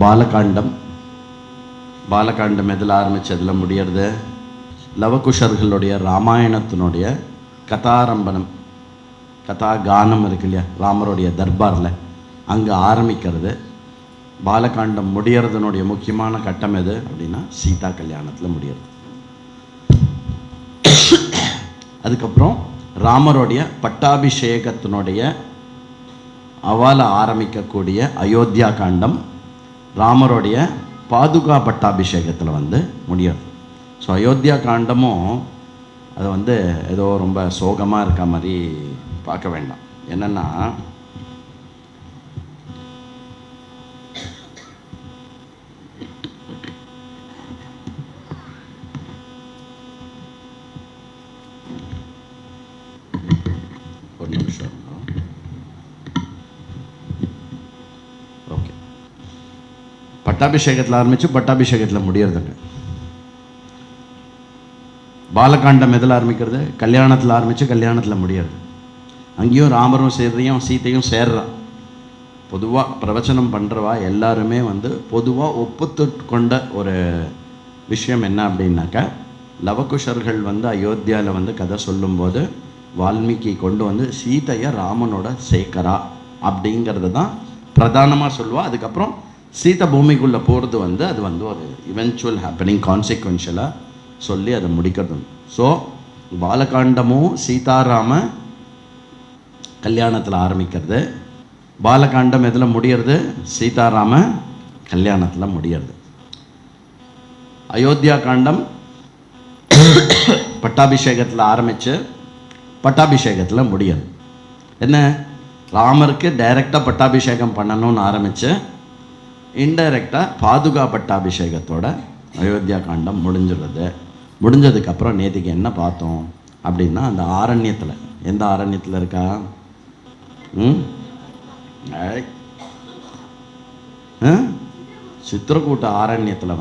பாலகாண்டம். பாலகாண்டம் எதில் ஆரம்பித்து எதில் முடியறது? லவகுஷர்களுடைய ராமாயணத்தினுடைய கதாரம்பணம், கதா கானம் இருக்கு இல்லையா, ராமருடைய தர்பாரில் அங்கே ஆரம்பிக்கிறது. பாலகாண்டம் முடியறதுனுடைய முக்கியமான கட்டம் எது அப்படின்னா சீதா கல்யாணத்தில் முடியறது. அதுக்கப்புறம் ராமருடைய பட்டாபிஷேகத்தினுடைய அவால ஆரம்பிக்கக்கூடிய அயோத்தியா காண்டம் ராமருடைய பாதுகா பட்டாபிஷேகத்தில் முடியாது. ஸோ அயோத்தியா காண்டமும் அது ஏதோ ரொம்ப சோகமாக இருக்க மாதிரி பார்க்க வேண்டாம். என்னென்னா ஒரு நிமிஷம். ஓகே, பட்டாபிஷேகத்தில் ஆரம்பித்து பட்டாபிஷேகத்தில் முடியறதுங்க. பாலகாண்டம் எதில் ஆரம்பிக்கிறது? கல்யாணத்தில் ஆரம்பித்து கல்யாணத்தில் முடியாது. அங்கேயும் ராமரும் சேர்றையும் சீத்தையும் சேர்றான். பொதுவாக பிரவச்சனம் பண்ணுறவா எல்லாருமே பொதுவாக ஒப்புத்து கொண்ட ஒரு விஷயம் என்ன அப்படின்னாக்கா, லவகுஷர்கள் அயோத்தியாவில் கதை சொல்லும்போது வால்மீகி கொண்டு சீதையை ராமனோட சேர்க்கறா அப்படிங்கிறது தான் பிரதானமாக சொல்லுவா. அதுக்கப்புறம் சீதை பூமிக்குள்ளே போகிறது அது ஒரு இவென்ச்சுவல் ஹேப்பனிங், கான்சிக்வென்ஷியலாக சொல்லி அதை முடிக்கிறது. ஸோ பாலகாண்டமும் சீதாராம கல்யாணத்தில் ஆரம்பிக்கிறது. பாலகாண்டம் எதில் முடியறது? சீதாராம கல்யாணத்தில் முடியறது. அயோத்தியா காண்டம் பட்டாபிஷேகத்தில் ஆரம்பித்து பட்டாபிஷேகத்தில் முடியாது. என்ன, ராமருக்கு டைரெக்டாக பட்டாபிஷேகம் பண்ணணும்னு ஆரம்பித்து இன்டைரக்டாக பாதுகா பட்டாபிஷேகத்தோட அயோத்தியா காண்டம் முடிஞ்சிடுறது. முடிஞ்சதுக்கப்புறம் நேற்றுக்கு என்ன பார்த்தோம் அப்படின்னா, அந்த ஆரண்யத்தில், எந்த ஆரண்யத்தில் இருக்கா? சித்திரக்கூட்ட ஆரண்யத்தில்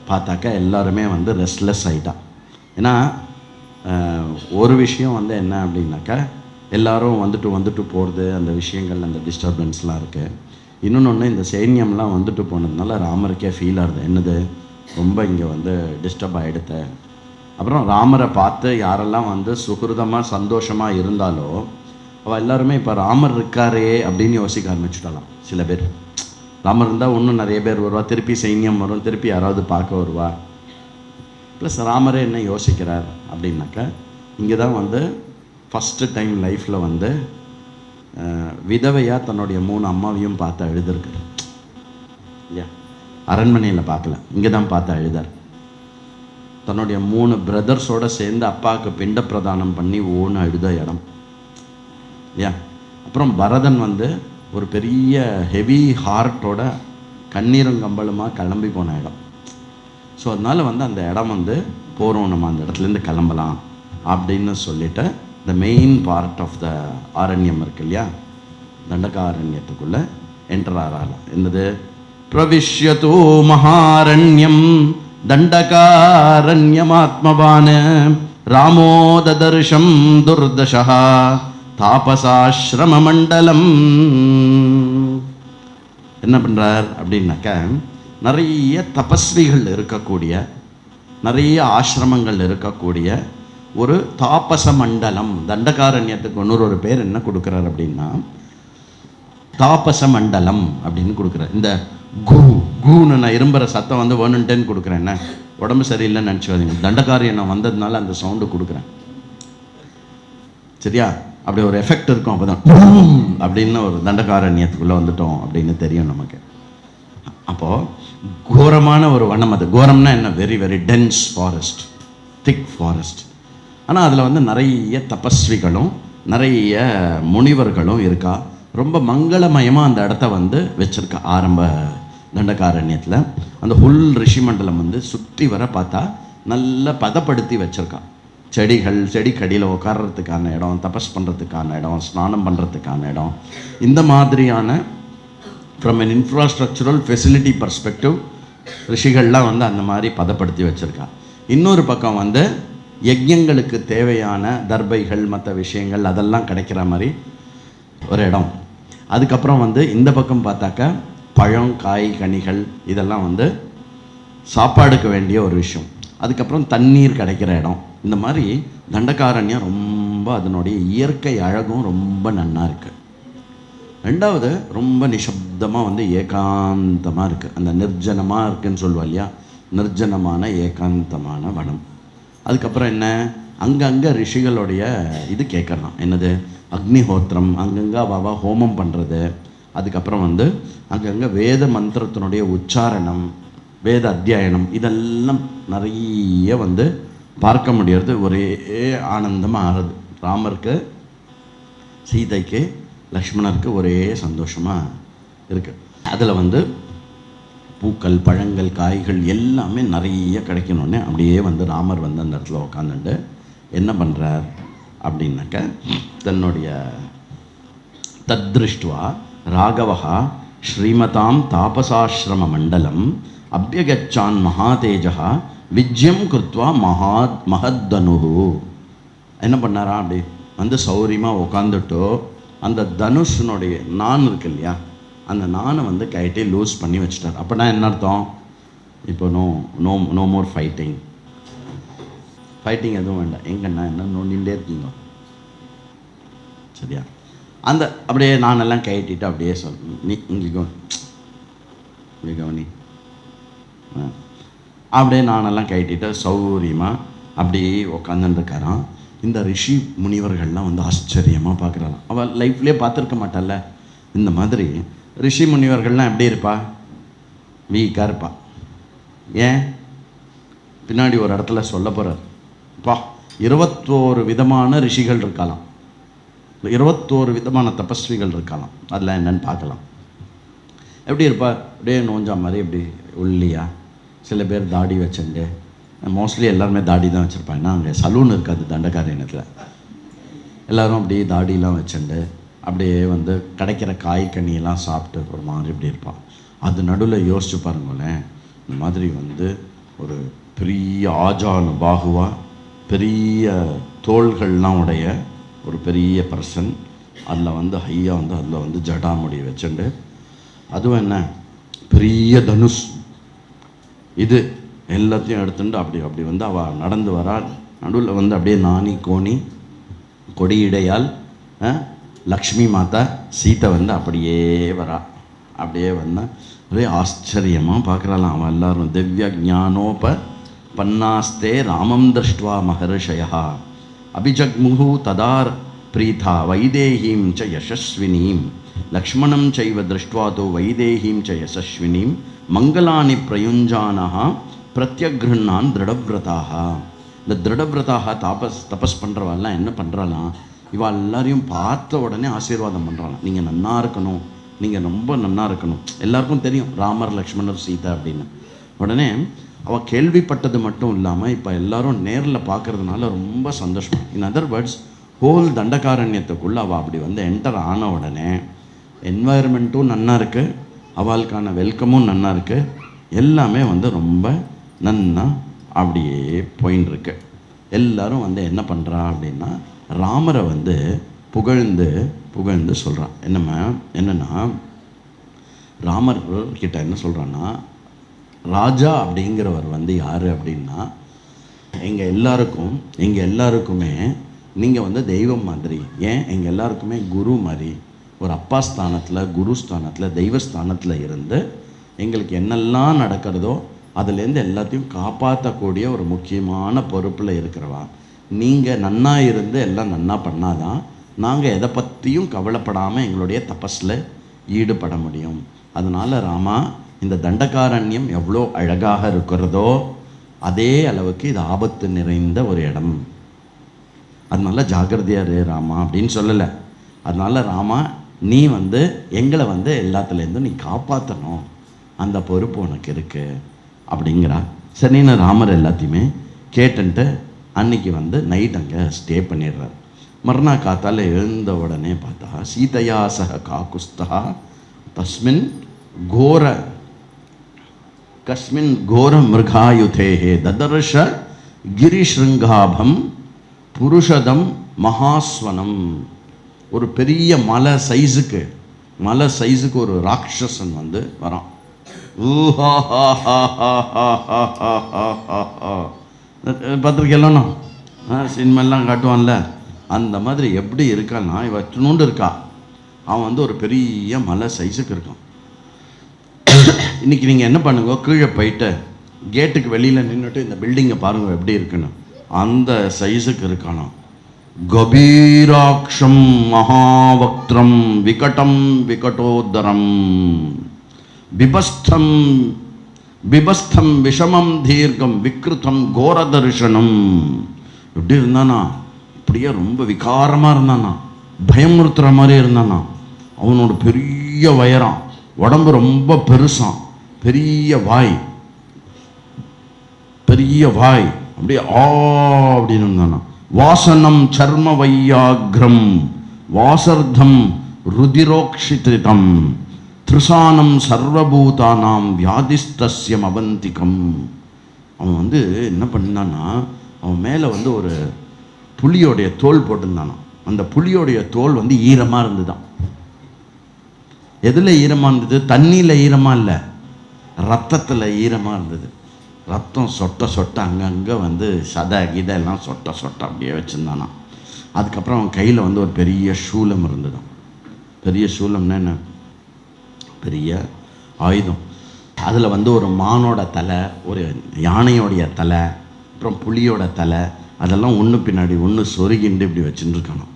பார்த்தாக்கா எல்லாருமே ரெஸ்ட்லெஸ் ஆகிட்டா. ஏன்னா ஒரு விஷயம் என்ன அப்படின்னாக்கா, எல்லோரும் வந்துட்டு போகிறது, அந்த விஷயங்கள், அந்த டிஸ்டர்பன்ஸ்லாம் இருக்குது. இன்னொன்று, இந்த சைன்யம்லாம் போனதுனால ராமருக்கே ஃபீல் ஆகுது, என்னது ரொம்ப இங்கே டிஸ்டர்ப் ஆகிடுத்த. அப்புறம் ராமரை பார்த்து யாரெல்லாம் சுகிருதமாக சந்தோஷமாக இருந்தாலோ அவள் எல்லாருமே இப்போ ராமர் இருக்காரே அப்படின்னு யோசிக்க ஆரம்பிச்சுட்டாலாம். சில பேர் ராமர் இருந்தால் இன்னும் நிறைய பேர் வருவா, திருப்பி சைன்யம் வரும், திருப்பி யாராவது பார்க்க வருவா. ப்ளஸ் ராமரே என்ன யோசிக்கிறார் அப்படின்னாக்கா, இங்கே தான் ஃபஸ்ட்டு டைம் லைஃப்பில் விதவையாக தன்னுடைய 3 அம்மாவையும் பார்த்து அழுதுருக்கு இல்லையா. அரண்மனையில் பார்க்கல, இங்கே தான் பார்த்து அழுதார். தன்னுடைய 3 பிரதர்ஸோடு சேர்ந்து அப்பாவுக்கு பிண்ட பிரதானம் பண்ணி ஓன்னு அழுத இடம் இல்லையா. அப்புறம் பரதன் ஒரு பெரிய ஹெவி ஹார்ட்டோட கண்ணீரும் கம்பளுமாக கிளம்பி போன இடம். ஸோ அதனால் அந்த இடம் போகிறோம், நம்ம அந்த இடத்துலேருந்து கிளம்பலாம் அப்படின்னு சொல்லிட்டு the main part of the ஆரண்யம் இருக்கு இல்லையா, தண்டகாரண்யத்துக்குள்ளே என்டர் ஆகலாம். என்னது? பிரவிஷ்யதோ மகாரண்யம் தண்டகாரண்யமாத்மவான் ராமோ ததர்ஷம் துர்தசः தாபசாஸ்ரம மண்டலம். என்ன பண்ணுறார் அப்படின்னாக்கா, நிறைய தபஸ்விகள் இருக்கக்கூடிய, நிறைய ஆசிரமங்கள் இருக்கக்கூடிய ஒரு தாபச மண்டலம். தண்டகாரண்யத்துக்கு இன்னொரு பேர் என்ன கொடுக்குறார் அப்படின்னா தாபச மண்டலம் அப்படின்னு கொடுக்குறார். இந்த கூன்னு நான் இரும்புற சத்தம் வேணுன்ட்டேன்னு கொடுக்குறேன். என்ன, உடம்பு சரியில்லைன்னு நினச்சிக்காதீங்க, தண்டகாரண்யம் வந்ததுனால அந்த சவுண்டு கொடுக்குறேன், சரியா? அப்படி ஒரு எஃபெக்ட் இருக்கும். அப்போ தான் அப்படின்னு ஒரு தண்டகாரண்யத்துக்குள்ளே வந்துட்டோம் அப்படின்னு தெரியும் நமக்கு. அப்போது கோரமான ஒரு வனம் அது. கோரம்னா என்ன? வெரி வெரி டென்ஸ் ஃபாரஸ்ட், திக் ஃபாரஸ்ட். ஆனால் அதில் நிறைய தபஸ்விகளும் நிறைய முனிவர்களும் இருக்கா. ரொம்ப மங்களமயமாக அந்த இடத்த வச்சுருக்கா. ஆரம்ப தண்டகாரண்யத்தில் அந்த ஃபுல் ரிஷி மண்டலம் சுற்றி வர பார்த்தா நல்லா பதப்படுத்தி வச்சுருக்கா. செடிகள், செடிக்கடியில் உட்கார்றதுக்கான இடம், தபஸ் பண்ணுறதுக்கான இடம், ஸ்நானம் பண்ணுறதுக்கான இடம், இந்த மாதிரியான from an infrastructural facility perspective ரிஷிகள்லாம் அந்த மாதிரி பதப்படுத்தி வச்சுருக்கா. இன்னொரு பக்கம் யஜ்யங்களுக்கு தேவையான தர்பைகள், மற்ற விஷயங்கள் அதெல்லாம் கிடைக்கிற மாதிரி ஒரு இடம். அதுக்கப்புறம் இந்த பக்கம் பார்த்தாக்கா பழம், காய், கனிகள் இதெல்லாம் வந்து சாப்பாடுக்கு வேண்டிய ஒரு விஷயம். அதுக்கப்புறம் தண்ணீர் கிடைக்கிற இடம். இந்த மாதிரி தண்டகாரண்யம் ரொம்ப அதனுடைய இயற்கை அழகும் ரொம்ப நன்னா இருக்கு. ரெண்டாவது ரொம்ப நிசப்தமாக வந்து ஏகாந்தமாக இருக்குது. அந்த நிர்ஜனமாக இருக்குன்னு சொல்லுவா இல்லையா, நிர்ஜனமான ஏகாந்தமான வனம். அதுக்கப்புறம் என்ன, அங்கங்கே ரிஷிகளுடைய இது கேட்கலாம், என்னது அக்னிஹோத்திரம், அங்கங்கே அவாவா ஹோமம் பண்ணுறது. அதுக்கப்புறம் வந்து அங்கங்கே வேத மந்திரத்தினுடைய உச்சாரணம், வேத அத்தியாயனம், இதெல்லாம் நிறைய வந்து பார்க்க முடியறது. ஒரே ஆனந்தமாக ஆறுது. ராமருக்கு, சீதைக்கு, லக்ஷ்மணருக்கு ஒரே சந்தோஷமாக இருக்குது. அதில் வந்து பூக்கள், பழங்கள், காய்கள் எல்லாமே நிறைய கிடைக்கணுன்னே அப்படியே வந்து ராமர் வந்து அந்த இடத்துல உட்காந்துட்டு என்ன பண்ணுறார் அப்படின்னாக்க, தன்னுடைய தத்ருஷ்டுவா ராகவா ஸ்ரீமதாம் தாபசாஸ்ரம மண்டலம் அபியகச்சான் மகாதேஜா விஜ்யம் கிருத்வா மகத்தனு. என்ன பண்ணாரா, அப்படி வந்து சௌரியமாக உட்காந்துட்டோ அந்த தனுஷனுடைய நான் இருக்கு இல்லையா, அந்த நானை வந்து கைட்டே லூஸ் பண்ணி வச்சுட்டார். அப்படின்னா என்ன அர்த்தம், இப்போ நோ மோர் ஃபைட்டிங் எதுவும் வேண்டாம், எங்கன்னா என்ன நோண்டிகிட்டே இருக்கீங்க, சரியா? அந்த அப்படியே நானெல்லாம் கைட்டிட்டு அப்படியே நீ இங்கே கவனி, அப்படியே நானெல்லாம் கைட்டிட்டு சௌரியமாக அப்படியே உட்காந்துருக்காரான். இந்த ரிஷி முனிவர்கள்லாம் வந்து ஆச்சரியமாக பார்க்குறாங்க. அவள் லைஃப்லேயே பார்த்துருக்க மாட்டாள்ல. இந்த மாதிரி ரிஷி முனிவர்கள்லாம் எப்படி இருப்பா, வீக்காக இருப்பா. ஏன், பின்னாடி ஒரு இடத்துல சொல்ல போகிறார். 21 விதமான ரிஷிகள் இருக்கலாம், 21 விதமான தபஸ்விகள் இருக்கலாம். அதில் என்னன்னு பார்க்கலாம். எப்படி இருப்பா, அப்படியே நோஞ்சா மாதிரி இப்படி ஒல்லியா, சில பேர் தாடி வச்சுட்டு, மோஸ்ட்லி எல்லாருமே தாடி தான் வச்சுருப்பாங்க. ஏன்னா அங்கே சலூன் இருக்காது தண்டகாரண்யத்தில். எல்லோரும் அப்படியே தாடியெலாம் வச்சுட்டு அப்படியே வந்து கிடைக்கிற காய் கனியெல்லாம் சாப்பிட்டு ஒரு மாதிரி இப்படி இருப்பான். அது நடுவில் யோசிச்சு பாருங்களேன், இந்த மாதிரி வந்து ஒரு பெரிய ஆஜானு பாகுவா, பெரிய தோள்கள்லாம் உடைய ஒரு பெரிய பர்சன், அதில் வந்து ஹையாக வந்து அதில் வந்து ஜடாமுடி வச்சுட்டு, அதுவும் என்ன பெரிய தனுஷ், இது எல்லாத்தையும் எடுத்துட்டு அப்படி வந்து அவள் நடந்து வரா. நடுவில் வந்து அப்படியே நாணி கோணி கொடியிடையால் லக்ஷ்மி மாதா சீதை வந்து அப்படியே வரா. அப்படியே வந்தால் ஒரே ஆச்சரியமாக பார்க்குறாளாம். அவன் எல்லாரும் திவ்ய ஜானோப பன்னாஸ்தே ராமம் திருஷ்டுவா மகர்ஷயா அபிஜக்முகு ததார் பிரீதா வைதேகீம் ச யசஸ்வினீம் லக்ஷ்மணம் சைவ திருஷ்டுவா தோ வைதேகீம் ச யசஸ்வினீம் மங்களானி பிரயுஞ்சானஹா பிரத்யக்ருண்ணான் திருடவிரதாக. இந்த திருடவிரதாக தபஸ் பண்ணுறவாள்லாம் என்ன பண்ணுறாலாம், இவள் எல்லாரையும் பார்த்த உடனே ஆசீர்வாதம் பண்ணுறாளாம். நீங்கள் நன்னா இருக்கணும், நீங்கள் ரொம்ப நன்னா இருக்கணும். எல்லாருக்கும் தெரியும் ராமர், லக்ஷ்மணர், சீதா அப்படின்னு. உடனே அவள் கேள்விப்பட்டது மட்டும் இல்லாமல் இப்போ எல்லாரும் நேரில் பார்க்கறதுனால ரொம்ப சந்தோஷம். இன் அதர் வேர்ட்ஸ், ஹோல் தண்டகாரண்யத்துக்குள்ளே அவள் அப்படி வந்து என்டர் ஆன உடனே என்வாயர்மெண்ட்டும் நன்னா இருக்குது, அவளுக்கான வெல்கமும் நன்னா இருக்குது, எல்லாமே வந்து ரொம்ப நன்னா அப்படியே போயின்னு இருக்கு. எல்லாரும் வந்து என்ன பண்ணுறா அப்படின்னா, ராமரை வந்து புகழ்ந்து சொல்கிறான். என்னன்னா ராமர் கிட்ட என்ன சொல்கிறான்னா, ராஜா அப்படிங்கிறவர் வந்து யார் அப்படின்னா, எங்கள் எல்லாருக்குமே நீங்கள் வந்து தெய்வம் மாதிரி, ஏன் எங்கள் எல்லாருக்குமே குரு மாதிரி, ஒரு அப்பா ஸ்தானத்தில், குரு ஸ்தானத்தில், தெய்வஸ்தானத்தில் இருந்து எங்களுக்கு என்னெல்லாம் நடக்கிறதோ அதுலேருந்து எல்லாத்தையும் காப்பாற்றக்கூடிய ஒரு முக்கியமான பொறுப்பில் இருக்கிறவா. நீங்கள் நன்னா இருந்து எல்லாம் நன்னா பண்ணாதான் நாங்கள் எதை பற்றியும் கவலைப்படாமல் எங்களுடைய தபஸில் ஈடுபட முடியும். அதனால் ராமா, இந்த தண்டகாரண்யம் எவ்வளோ அழகாக இருக்கிறதோ அதே அளவுக்கு இது ஆபத்து நிறைந்த ஒரு இடம். அதனால ஜாக்கிரதையாரு ராமா அப்படின்னு சொல்லலை. அதனால ராமா, நீ வந்து எங்களை வந்து எல்லாத்துலேருந்தும் நீ காப்பாற்றணும், அந்த பொறுப்பு உனக்கு இருக்குது அப்படிங்கிறா. சரின்னு ராமர் எல்லாத்தையுமே கேட்டுன்ட்டு அன்னைக்கு வந்து நைட் அங்கே ஸ்டே பண்ணிடுறார். மறுநாள் காத்தால் எழுந்த உடனே பார்த்தா சீதையா சக காக்குஸ்தா தஸ்மின் கோர மிருகாயுதேஹே ததர்ஷ கிரிஷ்ருங்காபம் புருஷதம் மகாஸ்வனம். ஒரு பெரிய மலை சைஸுக்கு மலை சைஸுக்கு ஒரு ராட்சசன் வந்து வரான். பார்த்துருக்கேன், சினிமெல்லாம் காட்டுவான்ல, அந்த மாதிரி எப்படி இருக்கான்னா, இவற்றுண்டு இருக்கா. அவன் வந்து ஒரு பெரிய மலை சைஸுக்கு இருக்கான். இன்றைக்கி நீங்கள் என்ன பண்ணுங்க, கீழே போயிட்டு கேட்டுக்கு வெளியில் நின்றுட்டு இந்த பில்டிங்கை பாருங்கள் எப்படி இருக்குன்னு. அந்த சைஸுக்கு இருக்கானா. கபீராட்சம் மகாவக்திரம் விகடம் விகடோதரம் பிபஸ்தம் பிபஸ்தம் விஷமம் தீர்க்கம் விக்ருதம் கோரதர்ஷனம். எப்படி இருந்தானா, இப்படியே ரொம்ப விகாரமாக இருந்தானா, பயமுறுத்துகிற மாதிரி இருந்தானா. அவனோட பெரிய வயரம், உடம்பு ரொம்ப பெருசான், பெரிய வாய் அப்படியே அப்படின்னு இருந்தானா. வாசனம் சர்ம வையாக்ரம் வாசர்தம் ருதிரோக்ஷிதிதம் த்ரிசானம் சர்வபூதானாம் வியாதிஸ்தஸ்யம் அவந்திகம். அவன் வந்து என்ன பண்ணான்னா, அவன் மேலே வந்து ஒரு புலியோடைய தோல் போட்டிருந்தானா. அந்த புலியோடைய தோல் வந்து ஈரமாக இருந்துதான். எதில் ஈரமாக இருந்தது? தண்ணியில் ஈரமாக இல்லை, ரத்தத்தில் ஈரமாக இருந்தது. ரத்தம் சொட்ட சொட்ட அங்கங்கே வந்து சதை எல்லாம் சொட்ட சொட்ட அப்படியே வச்சுருந்தானா. அதுக்கப்புறம் அவன் கையில் வந்து ஒரு பெரிய சூலம் இருந்ததான். பெரிய சூலம்னா என்ன? பெரிய ஆயுதம். அதில் வந்து ஒரு மானோட தலை, ஒரு யானையோடைய தலை, அப்புறம் புலியோட தலை, அதெல்லாம் ஒன்று பின்னாடி ஒன்று சொருகிண்டு இப்படி வச்சுட்டு இருக்கானோ.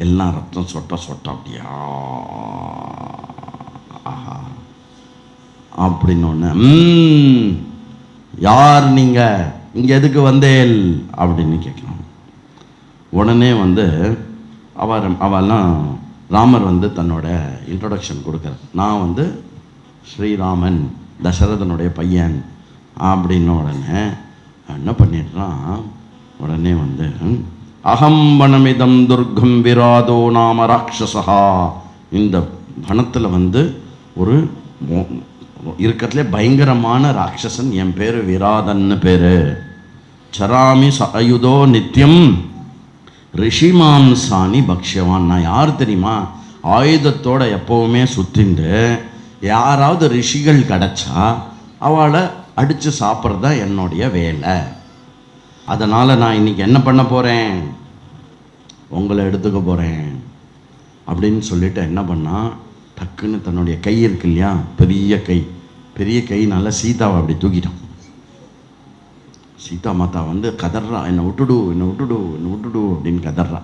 எல்லாம் ரத்தம் சொட்ட சொட்ட அப்படியா ஆஹா அப்படின்னு ஒன்று. யார் நீங்கள், இங்கே எதுக்கு வந்தேல் அப்படின்னு கேட்கலாம். உடனே வந்து அவெல்லாம் ராமர் வந்து தன்னோட இன்ட்ரொடக்ஷன் கொடுக்குறார். நான் வந்து ஸ்ரீராமன், தசரதனுடைய பையன் அப்படின்ன உடனே என்ன பண்ணிடுறான், உடனே வந்து அகம் வனமிதம் துர்கம் விராதோ நாம ராட்சசா. இந்த வனத்தில் வந்து ஒரு இருக்கிறதுலே பயங்கரமான ராட்சசன், என் பேர் விராதன்னு பேர். சராமி சயுதோ நித்தியம் ரிஷிமாம்சானி பக்ஷவான். நான் யார் தெரியுமா? ஆயுதத்தோடு எப்போவுமே சுற்றிண்டு யாராவது ரிஷிகள் கிடச்சா அவளை அடித்து சாப்பிட்றது தான் என்னுடைய வேலை. அதனால் நான் இன்றைக்கி என்ன பண்ண போகிறேன், உங்களை எடுத்துக்க போகிறேன் அப்படின்னு சொல்லிட்டு என்ன பண்ணால், டக்குன்னு தன்னுடைய கை இருக்கு இல்லையா, பெரிய கைனால சீதாவை அப்படி தூக்கிட்டான். சீதா மாதா வந்து கதறா, என்னை விட்டுடு அப்படின்னு கதறா.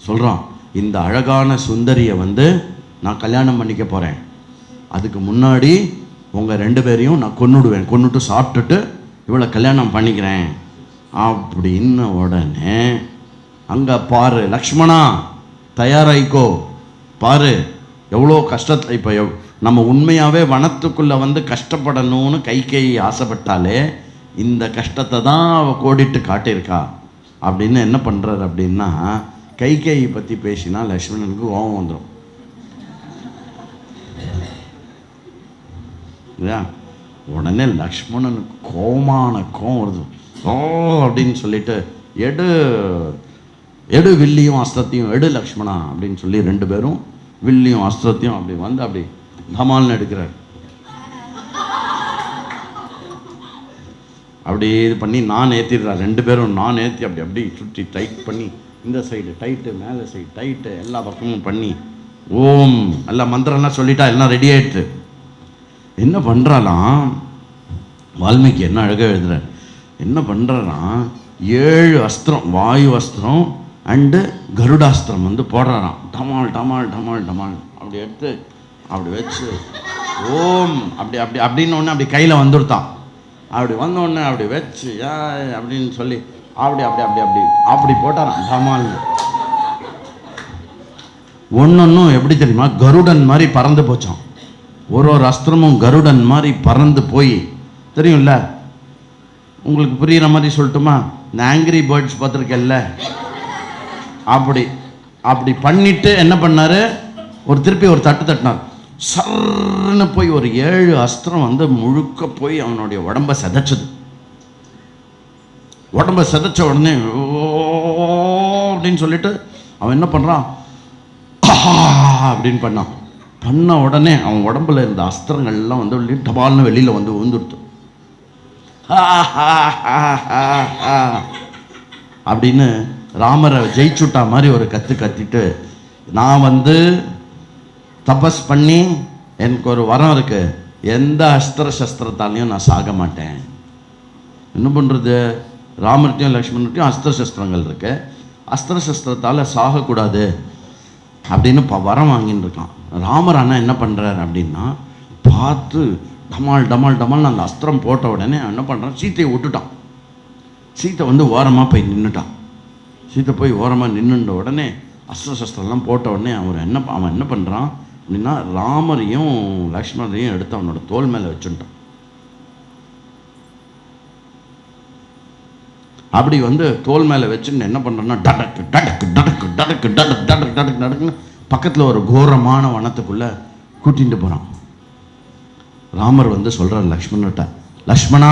சொல்கிறான், இந்த அழகான சுந்தரியை வந்து நான் கல்யாணம் பண்ணிக்க போகிறேன். அதுக்கு முன்னாடி உங்கள் 2 பேரையும் நான் கொன்னுட்டு சாப்பிட்டுட்டு இவளை கல்யாணம் பண்ணிக்கிறேன் அப்படின்னு. உடனே அங்கே பாரு லக்ஷ்மணா, தயாராயிக்கோ, பாரு எவ்வளோ கஷ்டத்தை. இப்போ நம்ம உண்மையாகவே வனத்துக்குள்ளே வந்து கஷ்டப்படணும்னு கைகை ஆசைப்பட்டாலே இந்த கஷ்டத்தை தான் அவள் கோடிட்டு காட்டியிருக்கா அப்படின்னு என்ன பண்ணுறாரு அப்படின்னா, கைகையை பற்றி பேசினா லக்ஷ்மணனுக்கு கோபம் வந்துடும் இல்லையா. உடனே லக்ஷ்மணனுக்கு கோபம் வருது. ஓ அப்படின்னு சொல்லிட்டு எடு வில்லியும் அஸ்திரத்தையும் எடு லக்ஷ்மணா அப்படின்னு சொல்லி 2 பேரும் வில்லியும் அஸ்திரத்தையும் அப்படி வந்து அப்படி தமால்னு எடுக்கிறார். அப்படி இது பண்ணி நான் ஏற்றிடுறார். 2 பேரும் நான் ஏற்றி அப்படி சுற்றி டைட் பண்ணி, இந்த சைடு டைட்டு, மேலே சைடு டைட்டு, எல்லா பக்கமும் பண்ணி ஓம் எல்லா மந்திரம்லாம் சொல்லிட்டா எல்லாம் ரெடி ஆகிடுது. என்ன பண்ணுறாலாம் வால்மீகி, என்ன அழகாக எழுதுறார். என்ன பண்ணுறாராம், 7 அஸ்திரம், வாயு அஸ்திரம் அண்டு கருடாஸ்திரம் வந்து போடுறாராம். டமால் டமால் டமால் டமால் அப்படி எடுத்து அப்படி வச்சு ஓம் அப்படின்னு ஒன்று அப்படி கையில் வந்துடுத்தான். அப்படி வந்தோடனே அப்படி வச்சு அப்படின்னு சொல்லி அப்படி போட்டாராம் டமால்னு. ஒன்னொன்னும் எப்படி தெரியுமா, கருடன் மாதிரி பறந்து போச்சான். ஒரு அஸ்திரமும் கருடன் மாதிரி பறந்து போய், தெரியும்ல உங்களுக்கு புரிகிற மாதிரி சொல்லட்டுமா, இந்த ஆங்கிரி பேர்ட்ஸ் பார்த்துருக்கேன்ல, அப்படி பண்ணிட்டு என்ன பண்ணாரு, திருப்பி ஒரு தட்டு தட்டினார். சர்ன்னு போய் ஒரு 7 அஸ்திரம் வந்து முழுக்க போய் அவனுடைய உடம்பை சிதைச்சது. உடம்பை சிதைச்ச உடனே அப்படின்னு சொல்லிட்டு அவன் என்ன பண்ணுறான், அப்படின்னு பண்ண உடனே அவன் உடம்புல இருந்த அஸ்திரங்கள்லாம் வந்து டபால்னு வெளியில் வந்து விழுந்துடுத்து. அப்படின்னு ராமரை ஜெயிச்சுட்டா மாதிரி ஒரு கத்திட்டு, நான் வந்து தபஸ் பண்ணி எனக்கு ஒரு வரம் இருக்கு, எந்த அஸ்திர சஸ்திரத்தாலையும் நான் சாக மாட்டேன். என்ன பண்ணுறது, ராமர்கிட்டையும் லக்ஷ்மணர்கிட்டையும் அஸ்திர சஸ்திரங்கள் இருக்கு, அஸ்திர சஸ்திரத்தால் சாகக்கூடாது அப்படின்னு வரம் வாங்கின்னு இருக்கான். ராமர் அண்ணா என்ன பண்ணுறார் அப்படின்னா, பார்த்து டமால் டமால் டமால்னு அந்த அஸ்திரம் போட்ட உடனே என்ன பண்ணுறான், சீத்தையை விட்டுட்டான். சீத்தை வந்து ஓரமாக போய் நின்றுட்டான். சீத்தை போய் ஓரமாக நின்றுட்ட உடனே அஸ்திர சஸ்திரம்லாம் போட்ட உடனே அவன் என்ன பண்ணுறான் அப்படின்னா, ராமரையும் லக்ஷ்மணரையும் எடுத்து அவனோட தோல் மேலே வச்சுட்டான். அப்படி வந்து தோல் மேலே வச்சுன்னு என்ன பண்ணுறான்னா, டடக்கு டடக்கு டடக்கு டடக்கு டடக்கு டடக்கு டடக்கு டடக்குன்னு பக்கத்தில் ஒரு கோரமான வனத்துக்குள்ளே கூட்டிகிட்டு போகிறான். ராமர் வந்து சொல்கிறார் லக்ஷ்மணர்கிட்ட, லக்ஷ்மணா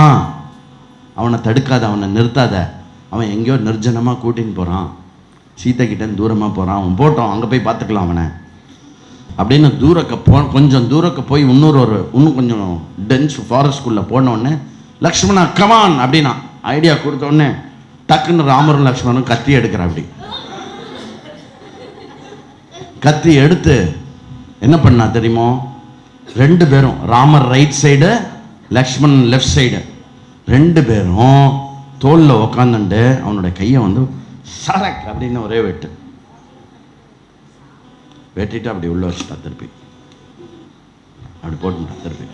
அவனை தடுக்காத, அவனை நிறுத்தாத, அவன் எங்கேயோ நிர்ஜனமாக கூட்டின்னு போகிறான், சீத்தைக்கிட்டேன்னு தூரமாக போகிறான், அவன் போட்டோம் அங்கே போய் பார்த்துக்கலாம் அவனை அப்படின்னு கொஞ்சம் தூரக்க போய் இன்னும் கொஞ்சம் டென்ஸ் ஃபாரஸ்ட்குள்ளே போனோடனே, லக்ஷ்மணா கமான் அப்படின்னா ஐடியா கொடுத்தோடனே டக்குன்னு ராமரும் லக்ஷ்மணனும் கத்தி எடுக்கிற. அப்படி கத்தி எடுத்து என்ன பண்ணா தெரியுமோ, ரெண்டு பேரும், Ramar right side Lakshmanan left side, ரெண்டு பேரும் தோளில் உக்காந்துட்டு அவனுடைய கையை வந்து சரக் அப்படின்னு ஒரே வெட்டிட்டு அப்படி உள்ள வச்சுட்டா, திருப்பி அப்படி போட்டுட்டான். திருப்பி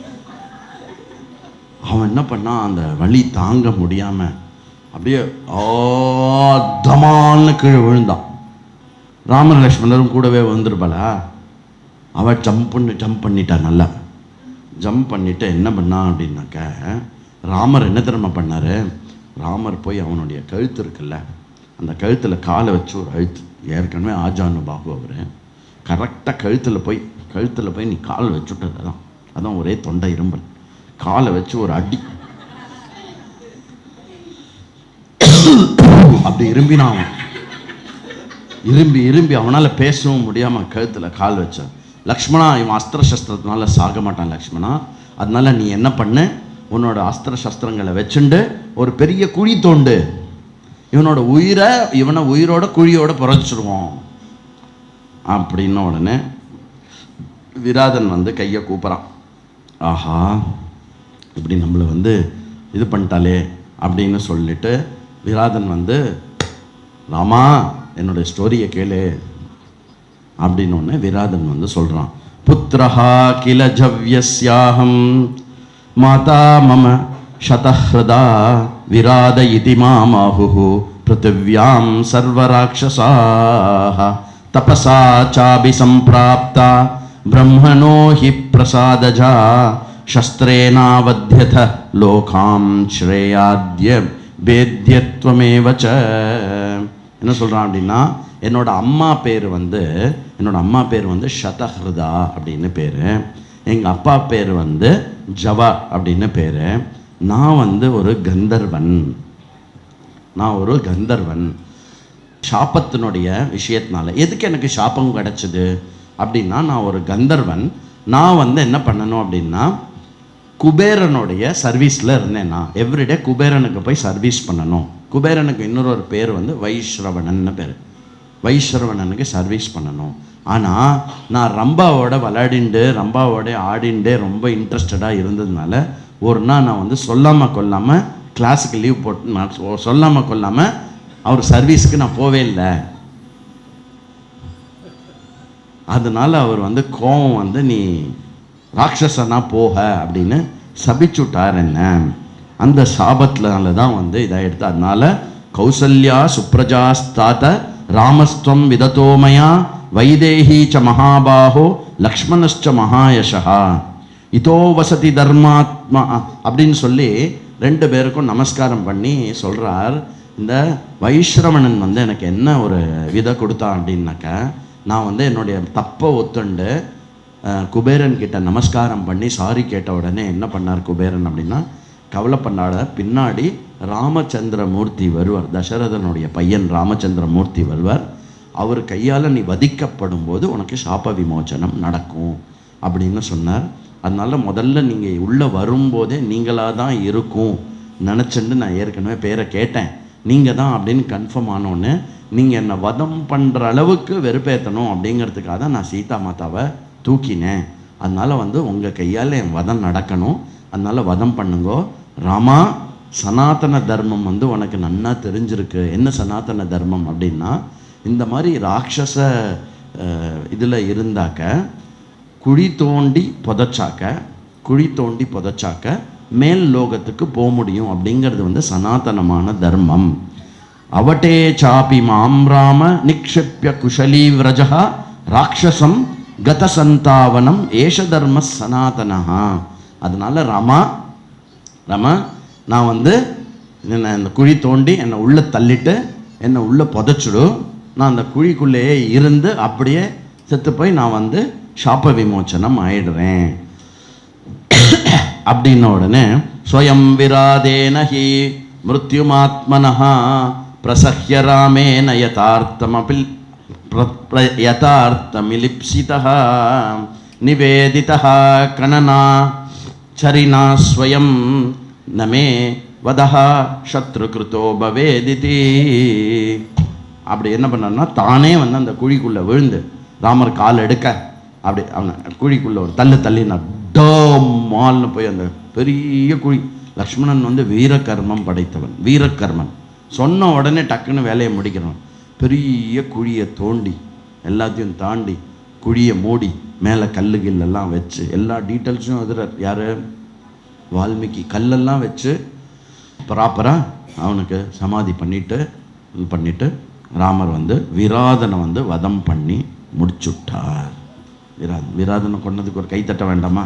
அவன் என்ன பண்ணான், அந்த வலி தாங்க முடியாம அப்படியே தமால்னு கீழே விழுந்தான். ராமர் லக்ஷ்மணரும் கூடவே வந்துருப்பாளா, அவள் ஜம்ப் பண்ணிட்டா. நல்லா ஜம்ப் பண்ணிட்டு என்ன பண்ணான் அப்படின்னாக்க, ராமர் என்ன தெரியுமா பண்ணார், ராமர் போய் அவனுடைய கழுத்து இருக்குல்ல, அந்த கழுத்தில் காலை வச்சு ஒரு அழுத்து, ஏற்கனவே ஆஜானு பாபு அவர் கரெக்டாக கழுத்தில் போய் நீ கால் வச்சுட்டது தான், அதான் ஒரே தொண்டை இரும்பல், காலை வச்சு ஒரு அடி அப்படி இரும்பினான். இரும்பி அவனால் பேசவும் முடியாமல் கழுத்தில் கால் வச்சான். லக்ஷ்மணா இவன் அஸ்திர சஸ்திரத்தினால சாக மாட்டான் லக்ஷ்மணா, அதனால நீ என்ன பண்ணு, உன்னோட அஸ்திர சஸ்திரங்களை வச்சுண்டு ஒரு பெரிய குழி தோண்டு, இவனை உயிரோட குழியோட புதைச்சிருவோம் அப்படின்ன உடனே விராதன் வந்து கையை கூப்பிட்றான். ஆஹா இப்படி நம்மளை வந்து இது பண்ணிட்டாலே அப்படின்னு சொல்லிட்டு விராதன் வந்து, ராமா என்னுடைய ஸ்டோரியை கேளு அப்படின்னு ஒன்று விராதன் வந்து சொல்கிறான். புத்திரஹா கில ஜவ்யஸ்யாஹம் மாதா மம சதஹ்ரதா விராத இதி மாமாஹு பிருத்திவ்யாம் சர்வராட்சசாஹ தபசா சாபி சம்பிராப்தா பிரம்மணோ ஹி பிரசாதஜா சஸ்திரேனாவத்யத லோகாம் ஸ்ரேயாத்ய பேத்யத்வமேவச்ச. என்ன சொல்கிறான் அப்படின்னா, என்னோட அம்மா பேர் வந்து சதஹ்ருதா அப்படின்னு பேர், எங்கள் அப்பா பேர் வந்து ஜவா அப்படின்னு பேர், நான் வந்து ஒரு கந்தர்வன். சாபத்தினுடைய விஷயத்தினால எதுக்கு எனக்கு சாபம் கிடச்சிது அப்படின்னா, நான் ஒரு கந்தர்வன், நான் வந்து என்ன பண்ணணும் அப்படின்னா குபேரனுடைய சர்வீஸில் இருந்தேன். நான் எவ்ரிடே குபேரனுக்கு போய் சர்வீஸ் பண்ணணும். குபேரனுக்கு இன்னொரு பேர் வந்து வைஸ்ரவணன்னு பேர், வைஸ்ரவணனுக்கு சர்வீஸ் பண்ணணும். ஆனால் நான் ரம்பாவோட விளையாடிண்டு ரம்பாவோட ஆடிண்டே ரொம்ப இன்ட்ரெஸ்டடாக இருந்ததுனால ஒரு நாள் நான் வந்து சொல்லாமல் கொள்ளாமல் கிளாஸுக்கு லீவ் போட்டு, நான் சொல்லாமல் கொள்ளாமல் அவர் சர்வீஸுக்கு நான் போவே இல்லை. அதனால அவர் வந்து கோவம் வந்து நீ ராட்சசனா போக அப்படின்னு சபிச்சுட்டார் என்ன. அந்த சாபத்தினால தான் வந்து இதாக எடுத்து, அதனால கௌசல்யா சுப்ரஜாஸ்தாத ராமஸ்துவம் விதத்தோமயா வைதேகி ச மகாபாஹோ லக்ஷ்மணஸ்ச மகாயஷா இதோ வசதி தர்மாத்மா அப்படின்னு சொல்லி ரெண்டு பேருக்கும் நமஸ்காரம் பண்ணி சொல்கிறார். இந்த வைஸ்ரவணன் வந்து எனக்கு என்ன ஒரு விதை கொடுத்தான் அப்படின்னாக்க, நான் வந்து என்னுடைய தப்பை ஒத்துண்டு குபேரன் கிட்ட நமஸ்காரம் பண்ணி சாரி கேட்ட உடனே என்ன பண்ணார் குபேரன் அப்படின்னா, கவலைப்பண்ணாட பின்னாடி ராமச்சந்திரமூர்த்தி வருவார், தசரதனுடைய பையன் ராமச்சந்திரமூர்த்தி வருவார். அவர் கையால் நீ வதிக்கப்படும் போது உனக்கு சாப விமோச்சனம் நடக்கும் அப்படின்னு சொன்னார். அதனால முதல்ல நீங்கள் உள்ளே வரும்போதே நீங்களாக தான் இருக்கும் நினச்சிட்டு நான் ஏற்கனவே பேரை கேட்டேன், நீங்கள் தான் அப்படின்னு கன்ஃபார்ம் ஆனோன்னு நீங்கள் என்னை வதம் பண்ணுற அளவுக்கு வெறுப்பேற்றணும் அப்படிங்கிறதுக்காக தான் நான் சீதா மாதாவை தூக்கினேன். அதனால் உங்கள் கையால் என் வதம் நடக்கணும், அதனால் வதம் பண்ணுங்கோ. ராமா, சனாதன தர்மம் உனக்கு நன்னா தெரிஞ்சிருக்கு. என்ன சனாதன தர்மம் அப்படின்னா, இந்த மாதிரி ராட்சச இதில் இருந்தாக்க குழி தோண்டி புதைச்சாக்க மேல் லோகத்துக்கு போக முடியும் அப்படிங்கிறது சனாதனமான தர்மம். அவட்டே சாப்பி மாம் ராம நிக்ஷிப்ய குஷலீ விரஜா ராட்சசம் கதசந்தாவனம் ஏஷ தர்ம சனாதனஹா. அதனால ராமா, நான் என்னை இந்த குழி தோண்டி என்னை உள்ளே தள்ளிட்டு என்னை உள்ளே புதைச்சிடு. நான் அந்த குழிக்குள்ளேயே இருந்து அப்படியே செத்து போய் நான் சாப விமோச்சனம் ஆயிடுறேன் அப்படின்ன உடனே ஸ்வயம் விராதேனஹி மிருத்யுமாத்மனஹா பிரசஹ்ய ராமேன யதார்த்தமிலிப்சிதஹ நிவேதிதஹ கணனா சரினா ஸ்வயம் நமே வதஹா சத்ருகிருதோ பவேதிதி. அப்படி என்ன பண்ணார்னா, தானே அந்த குழிக்குள்ளே விழுந்து ராமர் கால் எடுக்க அப்படி அவனை குழிக்குள்ளே ஒரு தள்ளினா டோமால்னு போய் அந்த பெரிய குழி. லக்ஷ்மணன் வீரகர்மம் படைத்தவன், வீரகர்மன். சொன்ன உடனே டக்குன்னு வேலையை முடிக்கிறவன். பெரிய குழியை தோண்டி எல்லாத்தையும் தாண்டி குழியை மூடி மேலே கல்லுகில்லெல்லாம் வச்சு எல்லா டீட்டெயில்ஸும் எதிரார் யார், வால்மீகி. கல்லெல்லாம் வச்சு ப்ராப்பராக அவனுக்கு சமாதி பண்ணிட்டு ராமர் விராதனை வதம் பண்ணி முடிச்சுட்டார். விராதனை கொண்டதுக்கு ஒரு கைத்தட்ட வேண்டாமா?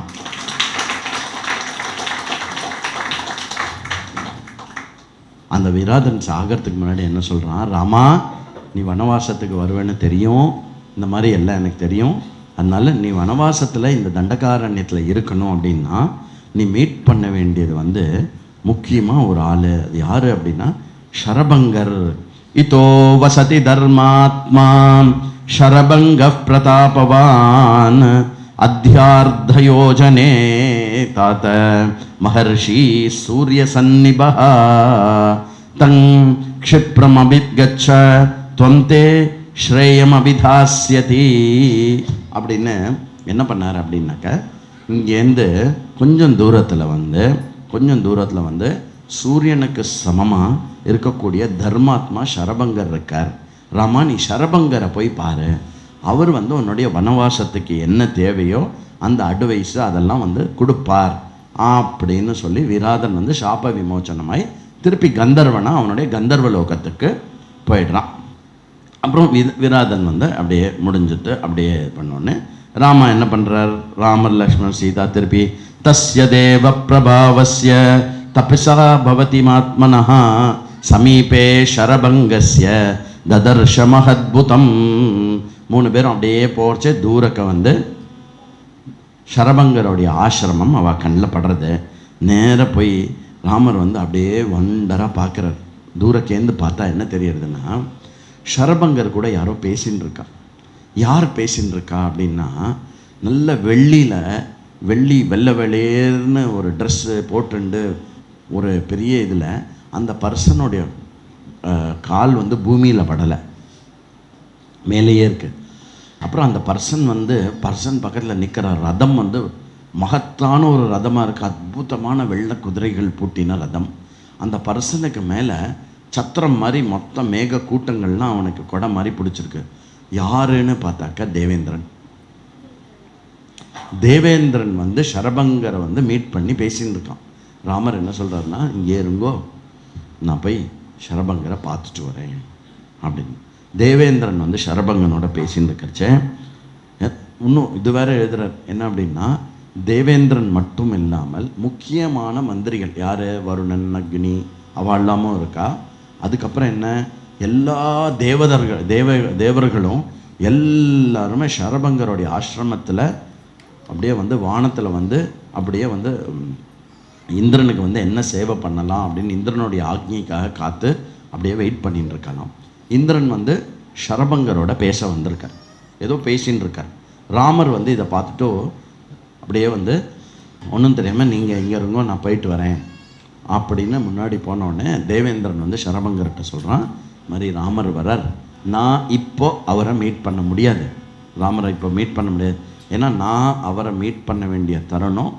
அந்த விராதன் சாகிறதுக்கு முன்னாடி என்ன சொல்கிறான், ராமா, நீ வனவாசத்துக்கு வருவேன்னு தெரியும், இந்த மாதிரி எல்லாம் எனக்கு தெரியும். அதனால நீ வனவாசத்தில் இந்த தண்டகாரண்யத்தில் இருக்கணும் அப்படின்னா நீ மீட் பண்ண வேண்டியது முக்கியமாக ஒரு ஆள். அது யார் அப்படின்னா ஷரபங்கர். இதோ வசதி தர்மாத்மா ஷரபங்க பிரதாபவான் அத்தியார்த்தயோஜனே தாத்த மகர்ஷி சூரிய சந்நிபா தங் க்ஷிப்ரம் அபிகச்ச துவந்தே ஸ்ரேயம் அபிதாஸ்யதி அப்படின்னு என்ன பண்ணார் அப்படின்னாக்க, இங்கேருந்து கொஞ்சம் தூரத்தில் சூரியனுக்கு சமமாக இருக்கக்கூடிய தர்மாத்மா ஷரபங்கர் இருக்கார். ராமா, நீ ஷரபங்கரை போய் பாரு. அவர் உன்னுடைய வனவாசத்துக்கு என்ன தேவையோ அந்த அட்வைஸ் அதெல்லாம் கொடுப்பார் அப்படின்னு சொல்லி விராதன் சாப விமோச்சனமாய் திருப்பி கந்தர்வனா அவனுடைய கந்தர்வ லோகத்துக்கு போயிடுறான். அப்புறம் விராதன் அப்படியே முடிஞ்சுட்டு அப்படியே பண்ணோன்னு ராமா என்ன பண்ணுறார், ராமர் லக்ஷ்மணன் சீதா திருப்பி தஸ்ய தேவ பிரபாவஸ்ய தபிசா பவதி மாத்மனஹ சமீபே ஷரபங்கஸ்ய ததர்ஷ மஹத்புதம். 3 பேரும் அப்படியே போச்சு. தூரக்க ஷரபங்கருடைய ஆசிரமம் அவ கண்ணில் படுறது. நேராக போய் ராமர் அப்படியே வண்டராக பார்க்குறார். தூரக்கேந்து பார்த்தா என்ன தெரியறதுன்னா, ஷரபங்கர் கூட யாரோ பேசின்னு இருக்கா. யார் பேசின்னு இருக்கா அப்படின்னா, நல்ல வெள்ளி வெள்ளை வெளியேர்னு ஒரு ட்ரெஸ்ஸு போட்டுண்டு ஒரு பெரிய இதில் அந்த பர்சனுடைய கால் பூமியில் படலை, மேலேயே இருக்குது. அப்புறம் அந்த பர்சன் பக்கத்தில் நிற்கிற ரதம் மகத்தான ஒரு ரதமாக இருக்குது. அற்புதமான வெள்ளை குதிரைகள் பூட்டின ரதம். அந்த பர்சனுக்கு மேலே சத்திரம் மாதிரி மொத்த மேக கூட்டங்கள்லாம் அவனுக்கு கொடை மாதிரி பிடிச்சிருக்கு. யாருன்னு பார்த்தாக்கா தேவேந்திரன் ஷரபங்கரை மீட் பண்ணி பேசின்னு இருக்கான். ராமர் என்ன சொல்கிறாருன்னா, இங்கே இருங்கோ, நான் போய் ஷரபங்கரை பார்த்துட்டு வரேன் அப்படின்னு. தேவேந்திரன் ஷரபங்கனோட பேசின்னு இருக்கிறச்சே இன்னும் இது வேற எழுதுறார். என்ன அப்படின்னா, தேவேந்திரன் மட்டும் இல்லாமல் முக்கியமான மந்திரிகள் யார், வருணன், அக்னி, அவள்லாமும் இருக்கா. அதுக்கப்புறம் என்ன, எல்லா தேவர்களும் எல்லாருமே ஷரபங்கருடைய ஆசிரமத்தில் அப்படியே வானத்தில் அப்படியே இந்திரனுக்கு என்ன சேவை பண்ணலாம் அப்படின்னு இந்திரனுடைய ஆக்ஞைக்காக காத்து அப்படியே வெயிட் பண்ணிட்டு இருக்கலாம். இந்திரன் சரபங்கரோட பேச வந்திருக்கார். ஏதோ பேசின்னு இருக்கார். ராமர் வந்து இதை பார்த்துட்டு அப்படியே வந்து ஒன்றும் தெரியாமல் நீங்கள் இங்கே இருங்கோ, நான் போயிட்டு வரேன் அப்படின்னு முன்னாடி போனோடனே தேவேந்திரன் வந்து சரபங்கர்கிட்ட சொல்கிறான், மாதிரி ராமர் வரார், நான் இப்போ அவரை மீட் பண்ண முடியாது, ராமரை இப்போ மீட் பண்ண முடியாது, ஏன்னா நான் அவரை மீட் பண்ண வேண்டிய தருணம்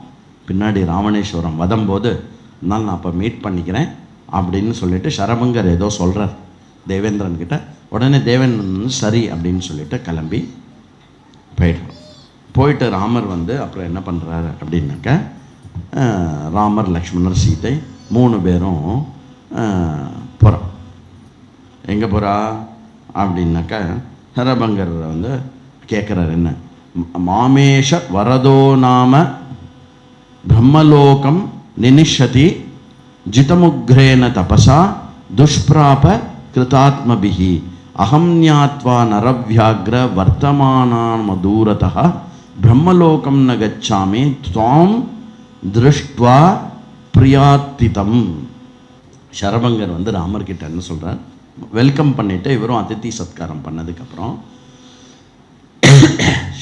பின்னாடி ராவணேஸ்வரம் வரும்போது, அதனால் நான் அப்போ மீட் பண்ணிக்கிறேன் அப்படின்னு சொல்லிட்டு சரபங்கர் ஏதோ சொல்கிறார் தேவேந்திரன் கிட்ட. உடனே தேவேந்திரன் சரி அப்படின்னு சொல்லிட்டு கிளம்பி போயிடுறோம். போயிட்டு ராமர் வந்து அப்புறம் என்ன பண்ணுறாரு அப்படின்னாக்க, ராமர் லக்ஷ்மணர் சீதை 3 பேரும் போகிறோம். எங்கே போகிறா அப்படின்னாக்க, சரபங்கர் வந்து கேட்குறாரு, என்ன மாமேஷ வரதோ நாம பிரம்மலோகம் நினிஷதி ஜிதமுக்ரேன தபசா துஷ்பிராப கிருதாத்மபிஹி அகம் ஞாத்வா நரவ்யாக்ர வர்த்தமானான் தூரதா பிரம்மலோகம் ந கச்சாமி துவாம் திருஷ்ட்வா பிரியாத்திதம். சரபங்கர் வந்து ராமர்கிட்ட என்ன சொல்கிறார், வெல்கம் பண்ணிவிட்டு இவரும் அதித்தி சத்காரம் பண்ணதுக்கப்புறம்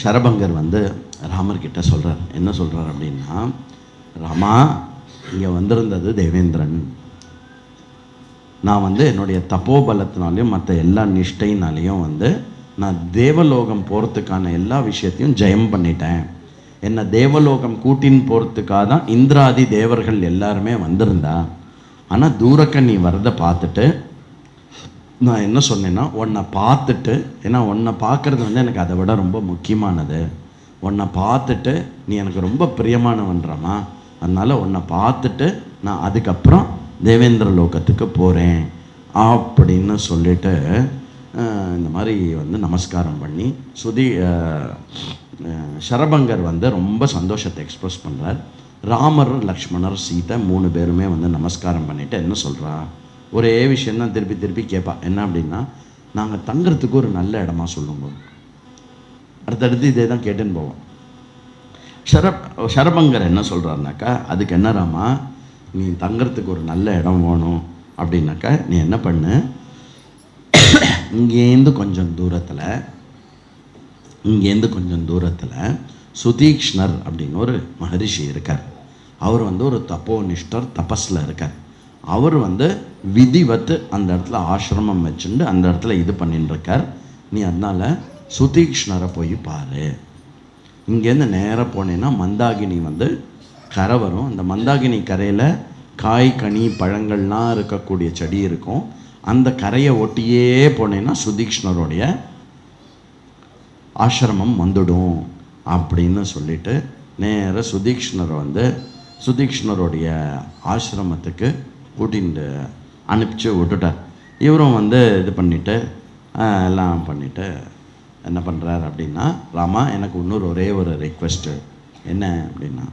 சரபங்கர் வந்து ராமர்கிட்ட சொல்கிறார். என்ன சொல்கிறார் அப்படின்னா, ராமா, இங்கே வந்திருந்தது தேவேந்திரன், நான் வந்து என்னுடைய தப்போபலத்தினாலையும் மற்ற எல்லா நிஷ்டைனாலையும் வந்து நான் தேவலோகம் போகிறதுக்கான எல்லா விஷயத்தையும் ஜெயம் பண்ணிட்டேன். என்னை தேவலோகம் கூட்டின்னு போகிறதுக்காக தான் இந்திராதி தேவர்கள் எல்லாருமே வந்திருந்தா. ஆனால் தூரக்க நீ வரதை பார்த்துட்டு நான் என்ன சொன்னேன்னா, உன்னை பார்த்துட்டு, ஏன்னா உன்னை பார்க்குறது வந்து எனக்கு அதை விட ரொம்ப முக்கியமானது, உன்னை பார்த்துட்டு நீ எனக்கு ரொம்ப பிரியமானவன்றாமா, அதனால் உன்னை பார்த்துட்டு நான் அதுக்கப்புறம் தேவேந்திர லோகத்துக்கு போகிறேன் அப்படின்னு சொல்லிட்டு இந்த மாதிரி வந்து நமஸ்காரம் பண்ணி சரபங்கர் வந்து ரொம்ப சந்தோஷத்தை எக்ஸ்பிரஸ் பண்ணுறார். ராமர் லக்ஷ்மணர் சீதை 3 பேருமே வந்து நமஸ்காரம் பண்ணிவிட்டு என்ன சொல்கிறா, ஒரே விஷயந்தான் திருப்பி திருப்பி கேட்பா. என்ன அப்படின்னா, நாங்கள் தங்குறதுக்கு ஒரு நல்ல இடமா சொல்லுங்க. அடுத்தடுத்து இதே தான் கேட்டுன்னு போவோம். சரபங்கர் என்ன சொல்கிறாருனாக்கா, அதுக்கு என்ன ராமா, நீ தங்குறதுக்கு ஒரு நல்ல இடம் வேணும் அப்படின்னாக்கா நீ என்ன பண்ணு, இங்கேருந்து கொஞ்சம் தூரத்தில் சுதீக்ஷ்ணர் அப்படின்னு ஒரு மகரிஷி இருக்கார். அவர் வந்து ஒரு தப்போனிஷ்டர், தபஸில் இருக்கார். அவர் வந்து விதிவத்து அந்த இடத்துல ஆசிரமம் வச்சுட்டு அந்த இடத்துல இது பண்ணிட்டு இருக்கார். நீ அதனால் சுதீக்ஷ்ணரை போய் பாரு. இங்கேருந்து நேராக போனேன்னா மந்தாகினி வந்து கரை வரும். அந்த மந்தாகினி கரையில் காய் கனி பழங்கள்லாம் இருக்கக்கூடிய செடி இருக்கும். அந்த கரையை ஒட்டியே போனேன்னா சுதீக்ஷ்ணருடைய ஆசிரமம் வந்துடும் அப்படின்னு சொல்லிட்டு நேராக சுதீக்ஷ்ணரை வந்து சுதீக்ஷ்ணருடைய ஆசிரமத்துக்கு கூட்டிட்டு அனுப்பிச்சு விட்டுட்டார். இவரும் வந்து இது பண்ணிவிட்டு எல்லாம் பண்ணிவிட்டு என்ன பண்ணுறார் அப்படின்னா, ராமா, எனக்கு இன்னொரு ஒரே ஒரு ரெக்வெஸ்ட்டு. என்ன அப்படின்னா,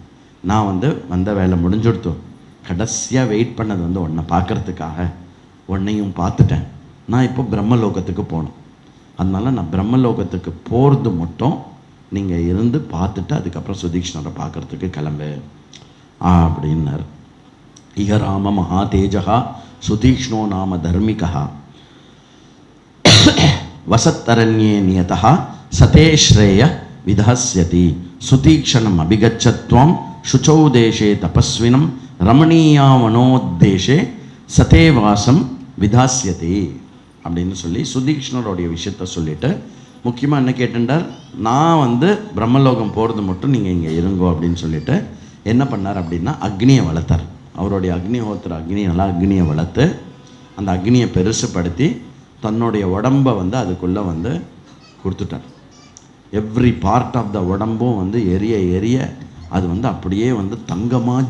நான் வந்து வந்த வேலை முடிஞ்சுடுத்தோம், கடைசியாக வெயிட் பண்ணது வந்து உன்னை பார்க்குறதுக்காக, உன்னையும் பார்த்துட்டேன். நான் இப்போ பிரம்மலோகத்துக்கு போகணும். அதனால் நான் பிரம்மலோகத்துக்கு போகிறது மட்டும் நீங்கள் இருந்து பார்த்துட்டு அதுக்கப்புறம் சுதீக்ஷ்ணரை பார்க்குறதுக்கு கிளம்பு அப்படின்னார். இக ராம மகா தேஜகா சுதீக்ஷ்ணோ நாம தர்மிகா வசத்தரண்யே நியதா சதே ஸ்ரேய விதாஸ்யதி சுதீக்ஷணம் அபிகச்சத்வம் சுச்சௌ தேசே தபஸ்வினம் ரமணீயா மனோத்தேஷே சதேவாசம் விதாஸ்யதி அப்படின்னு சொல்லி சுதீக்ஷ்ணருடைய விஷயத்த சொல்லிட்டு முக்கியமாக என்ன கேட்டுட்டார், நான் வந்து பிரம்மலோகம் போகிறது மட்டும் நீங்கள் இங்கே இருங்கோ அப்படின்னு சொல்லிட்டு என்ன பண்ணார் அப்படின்னா, அக்னியை வளர்த்தார். அவருடைய அக்னிஹோத்திர நல்லா அக்னியை வளர்த்து அந்த அக்னியை பெருசுப்படுத்தி தன்னுடைய உடம்பை வந்து அதுக்குள்ளே வந்து கொடுத்துட்டார். எவ்ரி பார்ட் ஆஃப் த உடம்பும் வந்து எரிய எரிய அது வந்து அப்படியே வந்து தங்கமாக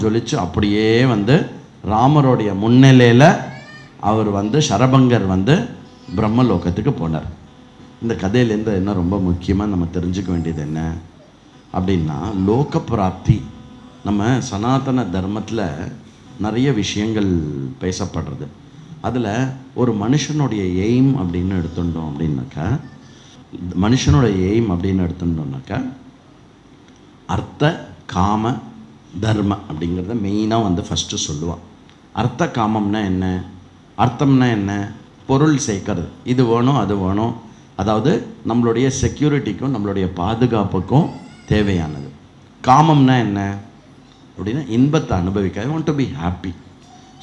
ஜொலிச்சு அப்படியே வந்து ராமருடைய முன்னிலையில் அவர் வந்து சரபங்கர் வந்து பிரம்மலோகத்துக்கு போனார். இந்த கதையிலேருந்து என்ன ரொம்ப முக்கியமாக நம்ம தெரிஞ்சுக்க வேண்டியது என்ன அப்படின்னா, லோக பிராப்தி. நம்ம சனாதன தர்மத்தில் நிறைய விஷயங்கள் பேசப்படுறது. அதில் ஒரு மனுஷனுடைய எய்ம் அப்படின்னு எடுத்துட்டோம்னாக்கா அர்த்த காம தர்ம அப்படிங்கிறத மெயினாக வந்து ஃபஸ்ட்டு சொல்லுவாள். அர்த்த காமம்னா என்ன, அர்த்தம்னா என்ன, பொருள் சேர்க்கறது, இது வேணும் அது வேணும், அதாவது நம்மளுடைய செக்யூரிட்டிக்கும் நம்மளுடைய பாதுகாப்புக்கும் தேவையானது. காமம்னா என்ன அப்படின்னா இன்பத்தை அனுபவிக்க, I want to be happy.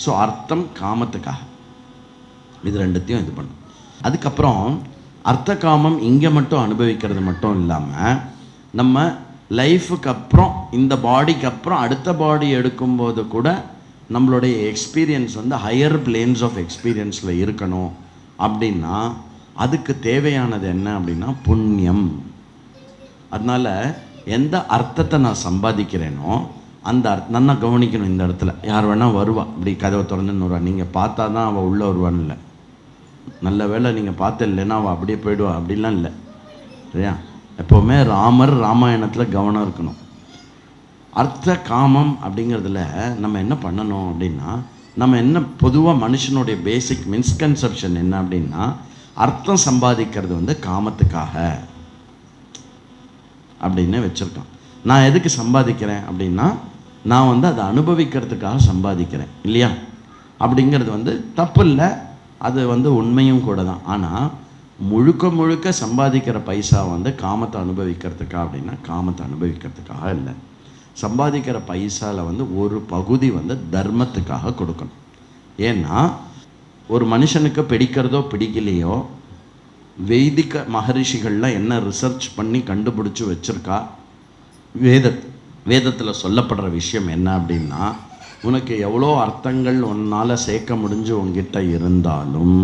So அர்த்தம் காமத்துக்காக, இது ரெண்டுத்தையும் இது பண்ணும். அதுக்கப்புறம் அர்த்த காமம் இங்கே மட்டும் அனுபவிக்கிறது மட்டும் இல்லாமல் நம்ம லைஃபுக்கு அப்புறம் இந்த பாடிக்கு அப்புறம் அடுத்த பாடி எடுக்கும்போது கூட நம்மளுடைய எக்ஸ்பீரியன்ஸ் வந்து ஹையர் பிளேன்ஸ் ஆஃப் எக்ஸ்பீரியன்ஸில் இருக்கணும். அப்படின்னா அதுக்கு தேவையானது என்ன அப்படின்னா புண்ணியம். அதனால் எந்த அர்த்தத்தை நான் சம்பாதிக்கிறேனோ அந்த நல்லா கவனிக்கணும். இந்த இடத்துல யார் வேணால் வருவா, இப்படி கதவை திறந்துன்னு வருவா, நீங்கள் பார்த்தா தான் அவள் உள்ளே வருவான்னு இல்லை. நல்ல வேளை நீங்கள் பார்த்து இல்லைன்னா அவள் அப்படியே போயிடுவா, அப்படிலாம் இல்லை சரியா. எப்போவுமே ராமர் ராமாயணத்தில் கவனம் இருக்கணும். அர்த்த காமம் அப்படிங்கிறதுல நம்ம என்ன பண்ணணும் அப்படின்னா, நம்ம என்ன பொதுவாக மனுஷனுடைய பேசிக் மிஸ்கன்செப்ஷன் என்ன அப்படின்னா, அர்த்தம் சம்பாதிக்கிறது வந்து காமத்துக்காக அப்படின்னு வச்சுருக்கான். நான் எதுக்கு சம்பாதிக்கிறேன் அப்படின்னா, நான் வந்து அதை அனுபவிக்கிறதுக்காக சம்பாதிக்கிறேன் இல்லையா. அப்படிங்கிறது வந்து தப்பு இல்லை, அது வந்து உண்மையும் கூட தான். ஆனால் முழுக்க முழுக்க சம்பாதிக்கிற பைசா வந்து காமத்தை அனுபவிக்கிறதுக்காக அப்படின்னா காமத்தை அனுபவிக்கிறதுக்காக இல்லை. சம்பாதிக்கிற பைசாவில் வந்து ஒரு பகுதி வந்து தர்மத்துக்காக கொடுக்கணும். ஏன்னா ஒரு மனுஷனுக்கு பிடிக்கிறதோ பிடிக்கலையோ, வைதிக மகரிஷிகள்லாம் என்ன ரிசர்ச் பண்ணி கண்டுபிடிச்சி வச்சுருக்கா, வேதத்தில் சொல்லப்படுற விஷயம் என்ன அப்படின்னா, உனக்கு எவ்வளோ அர்த்தங்கள் உன்னால் சேர்க்க முடிஞ்சு உங்ககிட்ட இருந்தாலும்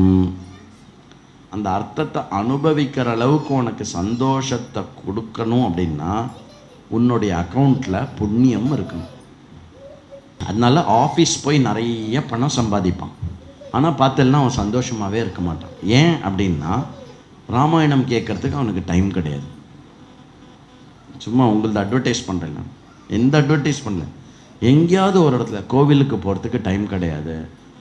அந்த அர்த்தத்தை அனுபவிக்கிற அளவுக்கு உனக்கு சந்தோஷத்தை கொடுக்கணும் அப்படின்னா உன்னுடைய அக்கௌண்ட்டில் புண்ணியம் இருக்கணும். அதனால ஆஃபீஸ் போய் நிறைய பணம் சம்பாதிப்பான், ஆனால் பார்த்தெல்லாம் அவன் சந்தோஷமாகவே இருக்க மாட்டான். ஏன் அப்படின்னா ராமாயணம் கேட்குறதுக்கு அவனுக்கு டைம் கிடையாது. சும்மா உங்களது அட்வர்டைஸ் பண்ணுறேன், நான் எந்த அட்வர்டைஸ் பண்ணல. எங்கேயாவது ஒரு இடத்துல கோவிலுக்கு போகிறதுக்கு டைம் கிடையாது.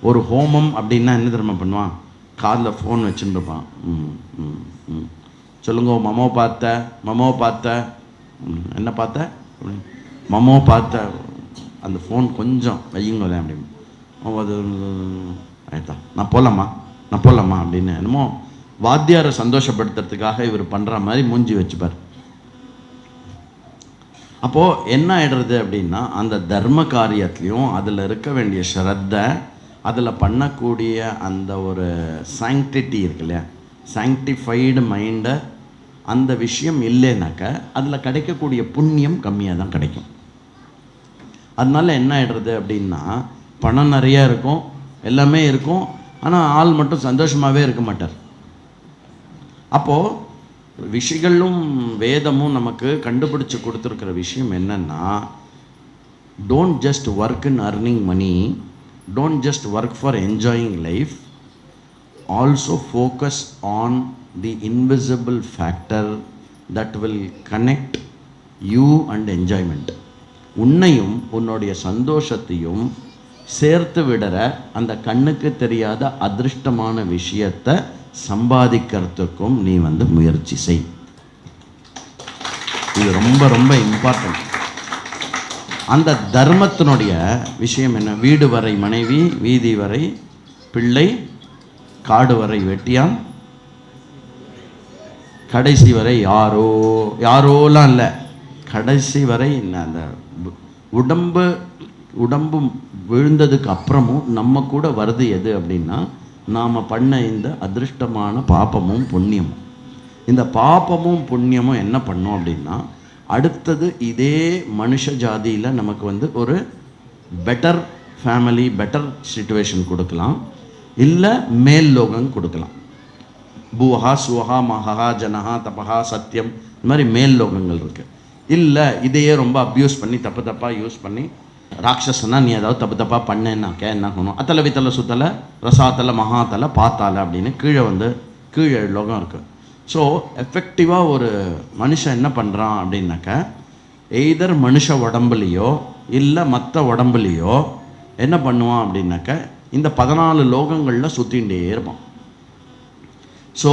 ஒரு ஹோமம் அப்படின்னா என்ன தெரியுமா பண்ணுவான், காதில் ஃபோன் வச்சுருப்பான். சொல்லுங்க மமோ பார்த்த என்ன பார்த்த மமோ பார்த்த அந்த ஃபோன் கொஞ்சம் வையுங்களேன் அப்படின்னு. அது ஆயிட்டா நான் போகலாமா அப்படின்னு என்னமோ வாத்தியாரை சந்தோஷப்படுத்துறதுக்காக இவர் பண்ணுற மாதிரி மூஞ்சி வச்சுப்பார். அப்போது என்ன ஆகிடுறது அப்படின்னா, அந்த தர்ம காரியத்துலேயும் அதில் இருக்க வேண்டிய ஸ்ரத்தை, அதில் பண்ணக்கூடிய அந்த ஒரு சாங்டிட்டி இருக்கு இல்லையா, சாங்டிஃபைடு மைண்டை, அந்த விஷயம் இல்லைனாக்க அதில் கிடைக்கக்கூடிய புண்ணியம் கம்மியாக தான் கிடைக்கும். அதனால என்ன ஆகிடுறது அப்படின்னா, பணம் நிறையா இருக்கும், எல்லாமே இருக்கும், ஆனால் ஆள் மட்டும் சந்தோஷமாகவே இருக்க மாட்டார். அப்போது விஷயங்களும் வேதமும் நமக்கு கண்டுபிடிச்சு கொடுத்துருக்கிற விஷயம் என்னென்னா, don't just work in earning money, don't just work for enjoying life, also focus on the invisible factor that will connect you and enjoyment. உன்னையும் உன்னுடைய சந்தோஷத்தையும் சேர்த்து விடுற அந்த கண்ணுக்கு தெரியாத அதிருஷ்டமான விஷயத்தை சம்பாதிக்கிறதுக்கும் நீ வந்து முயற்சி செய். இது ரொம்ப ரொம்ப இம்பார்ட்டன்ட். அந்த தர்மத்தினுடைய விஷயம் என்ன, வீடு வரை மனைவி, வீதி வரை பிள்ளை, காடு வரை வெட்டியான், கடைசி வரை யாரோலாம் இல்லை, கடைசி வரை அந்த உடம்பு விழுந்ததுக்கு அப்புறமும் நம்ம கூட வருது எது அப்படின்னா, நாம் பண்ண இந்த அதிருஷ்டமான பாப்பமும் புண்ணியமும். இந்த பாப்பமும் புண்ணியமும் என்ன பண்ணோம் அப்படின்னா, அடுத்தது இதே மனுஷ ஜாதியில் நமக்கு வந்து ஒரு பெட்டர் ஃபேமிலி, பெட்டர் சிச்சுவேஷன் கொடுக்கலாம், இல்லை மேல் லோகம் கொடுக்கலாம். பூஹா சுஹா மகா ஜனஹா தபஹா சத்தியம், இந்த மாதிரி மேல் லோகங்கள் இருக்குது. இல்லை இதையே ரொம்ப அப்யூஸ் பண்ணி தப்பாக யூஸ் பண்ணி, ராட்சசனா நீ ஏதாவது தப்பாக பண்ணேன்னாக்க என்ன பண்ணணும், அத்தலை வித்தலை சுத்தலை ரசாத்தலை மகாத்தலை பாத்தாலை அப்படின்னு கீழே லோகம் இருக்குது. ஸோ எஃபெக்டிவாக ஒரு மனுஷன் என்ன பண்ணுறான் அப்படின்னாக்க, எய்தர் மனுஷ உடம்புலையோ இல்லை மற்ற உடம்புலையோ என்ன பண்ணுவான் அப்படின்னாக்க, இந்த 14 லோகங்களில் சுற்றிகிட்டே இருப்பான். ஸோ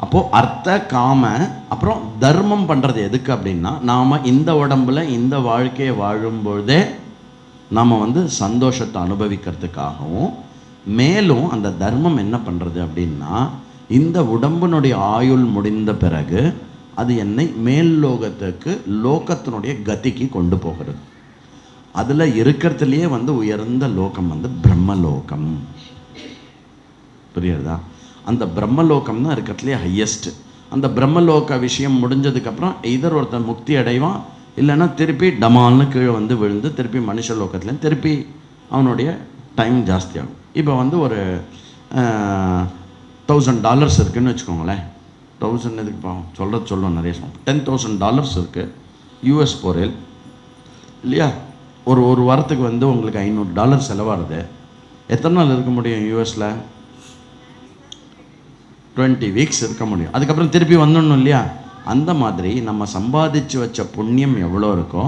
அப்போது அர்த்த காம அப்புறம் தர்மம் பண்ணுறது எதுக்கு அப்படின்னா, நாம் இந்த உடம்புல இந்த வாழ்க்கையை வாழும்பொழுதே நாம் வந்து சந்தோஷத்தை அனுபவிக்கிறதுக்காகவும், மேலும் அந்த தர்மம் என்ன பண்ணுறது அப்படின்னா, இந்த உடம்பினுடைய ஆயுள் முடிந்த பிறகு அது என்னை மேல் லோகத்துக்கு, லோகத்தினுடைய கதிக்கு கொண்டு போகிறது. அதில் இருக்கிறதுலையே உயர்ந்த லோகம் பிரம்மலோகம். புரியுறதா? அந்த பிரம்மலோகம் தான் இருக்கிறதுலேயே ஹையஸ்ட். அந்த பிரம்மலோக விஷயம் முடிஞ்சதுக்கப்புறம் இதர் ஒருத்தன் முக்தி அடைவான், இல்லைன்னா திருப்பி டமால்னு கீழே விழுந்து திருப்பி மனுஷ லோகத்துலேயும் திருப்பி அவனுடைய டைம் ஜாஸ்தியாகும். இப்போ ஒரு $1000 இருக்குதுன்னு வச்சுக்கோங்களேன். 1000 எதுக்கு பாவம் சொல்லுவோம், நிறைய சொல்லுவோம். $10,000 இருக்குது யூஎஸ் போரில் இல்லையா? ஒரு வாரத்துக்கு உங்களுக்கு $500 செலவாகுது. எத்தனை நாள் இருக்க முடியும் யூஎஸில்? 20 வீக்ஸ் இருக்க முடியும். அதுக்கப்புறம் திருப்பி வந்துடணும் இல்லையா? அந்த மாதிரி நம்ம சம்பாதிச்சு வச்ச புண்ணியம் எவ்வளோ இருக்கோ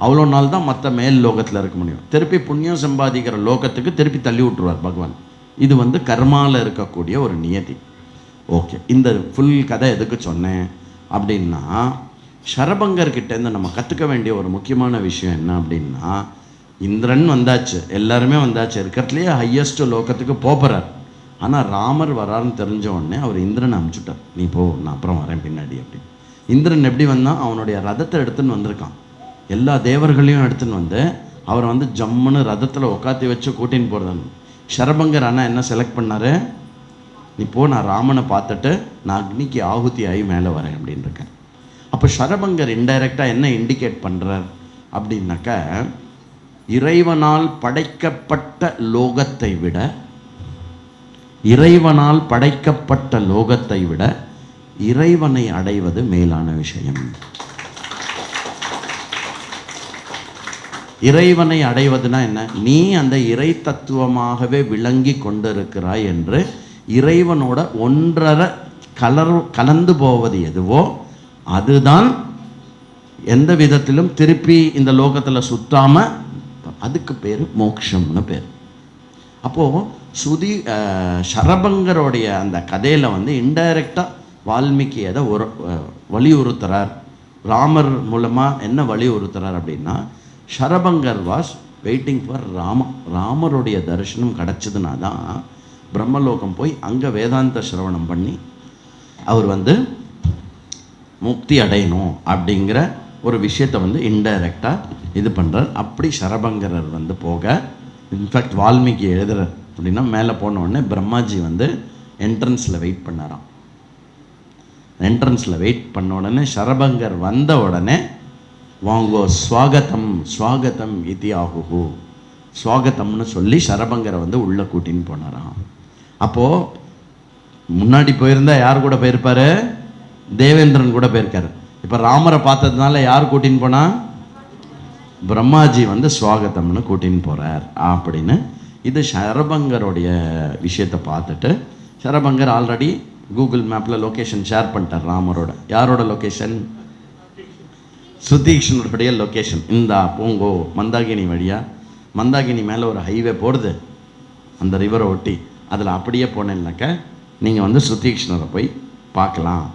அவ்வளோ நாள் தான் மற்ற மேல் லோகத்தில் இருக்க முடியும். திருப்பி புண்ணியம் சம்பாதிக்கிற லோகத்துக்கு திருப்பி தள்ளி விட்டுருவார் பகவான். இது கர்மாவில் இருக்கக்கூடிய ஒரு நியதி. ஓகே, இந்த ஃபுல் கதை எதுக்கு சொன்னேன் அப்படின்னா, சரபங்கர்கிட்டேருந்து நம்ம கற்றுக்க வேண்டிய ஒரு முக்கியமான விஷயம் என்ன அப்படின்னா, இந்திரன் வந்தாச்சு, எல்லாருமே வந்தாச்சு, இருக்கிறதுலையே ஹையஸ்ட் லோகத்துக்கு போகிறார். ஆனால் ராமர் வராருன்னு தெரிஞ்ச உடனே அவர் இந்திரனை அனுப்பிச்சுட்டார். நீ போ, நான் அப்புறம் வரேன் பின்னாடி அப்படின்னு. இந்திரன் எப்படி வந்தான்? அவனுடைய ரதத்தை எடுத்துன்னு வந்திருக்கான். எல்லா தேவர்களையும் எடுத்துன்னு அவரை ஜம்முன்னு ரதத்தில் உட்காத்தி வச்சு கூட்டின்னு போகிறதான்னு. சரபங்கர் அண்ணா என்ன செலக்ட் பண்ணார்? நீ போ, நான் ராமனை பார்த்துட்டு நான் அக்னிக்கு ஆகுதி ஆகி மேலே வரேன் அப்படின்னு இருக்கேன். அப்போ சரபங்கர் இன்டைரக்டாக என்ன இண்டிகேட் பண்ணுறார் அப்படின்னாக்கா, இறைவனால் படைக்கப்பட்ட லோகத்தை விட, இறைவனால் படைக்கப்பட்ட லோகத்தை விட இறைவனை அடைவது மேலான விஷயம். இறைவனை அடைவதுனா என்ன? நீ அந்த இறை தத்துவமாகவே விளங்கி கொண்டிருக்கிறாய் என்று இறைவனோட ஒன்றரை கலந்து போவது எதுவோ அதுதான் எந்த விதத்திலும் திருப்பி இந்த லோகத்தில் சுத்தாம, அதுக்கு பேர் மோட்சம்னு பேர். அப்போது சரபங்கருடைய அந்த கதையில் இன்டைரக்டாக வால்மீகி எதை வலியுறுத்துறார், ராமர் மூலமாக என்ன வலியுறுத்துறார் அப்படின்னா, சரபங்கர் வாஸ் வெயிட்டிங் ஃபார் ராமருடைய தரிசனம் கிடச்சதுனா தான் பிரம்மலோகம் போய் அங்கே வேதாந்த சிரவணம் பண்ணி அவர் முக்தி அடையணும் அப்படிங்கிற ஒரு விஷயத்தை இன்டைரக்டாக இது பண்ணுறார். அப்படி சரபங்கரர் போக, இன்ஃபேக்ட் வால்மீகி எழுதுறார் அப்படின்னா, மேலே போன உடனே பிரம்மாஜி என்ட்ரன்ஸில் வெயிட் பண்ணாராம். என்ட்ரன்ஸில் வெயிட் பண்ண உடனே சரபங்கர் வந்த உடனே, வாங்கோ ஸ்வாகதம் ஸ்வாகதம் இதி ஆகுகு, ஸ்வாகதம்னு சொல்லி சரபங்கரை உள்ளே கூட்டின்னு போனாராம். அப்போது முன்னாடி போயிருந்தா யார் கூட போயிருப்பார்? தேவேந்திரன் கூட போயிருக்காரு. இப்போ ராமரை பார்த்ததுனால யார் கூட்டின்னு போனா? பிரம்மாஜி ஸ்வாகதம்னு கூட்டின்னு போகிறார் அப்படின்னு. இது சரபங்கருடைய விஷயத்தை பார்த்துட்டு, சரபங்கர் ஆல்ரெடி கூகுள் மேப்பில் லொக்கேஷன் ஷேர் பண்ணிட்டார் ராமரோட. யாரோட லொக்கேஷன்? சுதீக்ஷனுடைய லொக்கேஷன். இந்த போங்கோ மந்தாகினி வழியாக, மந்தாகினி மேலே ஒரு ஹைவே போடுது அந்த ரிவரை ஒட்டி, அதில் அப்படியே போனேன்னாக்க நீங்கள் சுதீக்ஷனரை போய் பார்க்கலாம்.